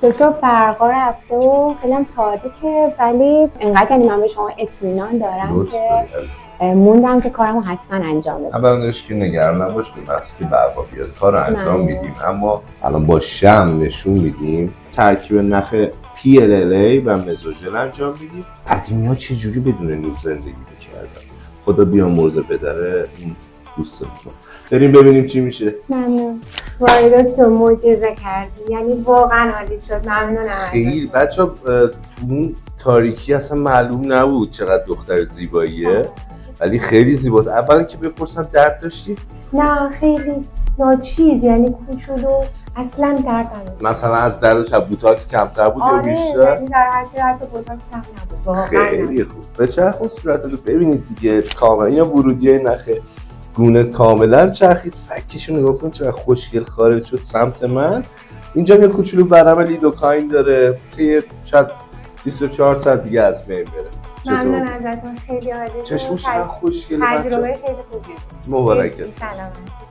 دکتر برقا رفته و خیلی هم ساده که ولی انقدر یعنی من به شما اطمینان دارم که موندم که کارمو حتما انجام بدم. اولش که نگران نباشید وقتی که برقا بیاد کارو انجام میدیم، اما الان با شم نشون میدیم ترکیب نخ PLLA و مزوژل انجام میدیم. قدیمی‌ها چه جوری بدون نور زندگی می‌کردن. خدا بیامرزه پدر این دوستمون. بریم ببینیم چی میشه. ممنون. وای دکتر معجزه کردی. یعنی واقعا عالی شد. ممنونم. خیلی بچه‌ها تو اون تاریکی اصلا معلوم نبود چقدر دختر زیباییه. ولی خیلی زیباست. اولا که بپرسم درد داشتی؟ نه خیلی ناچیز، یعنی کوچولو اصلا درد نداشت. مثلا از درد شب بوتاکس کمتر بود یا بیشتر؟ آره در حد بوتاکس هم نبود. خیلی خوب. بچرخون صورتتو ببینید دیگه کاملا. اینا ورودیای نخه گونه کاملا چرخید. فکشو نگاه کن چقدر خوشگل خارج شد سمت من. اینجا یه کوچولو ورم لیدوکاین داره که شاید 24 ساعت دیگه از بین بره. ممنون ازتون، خیلی عالی. چشمش خوشگله تجربه خیلی خوبی. مبارکت. سلامت.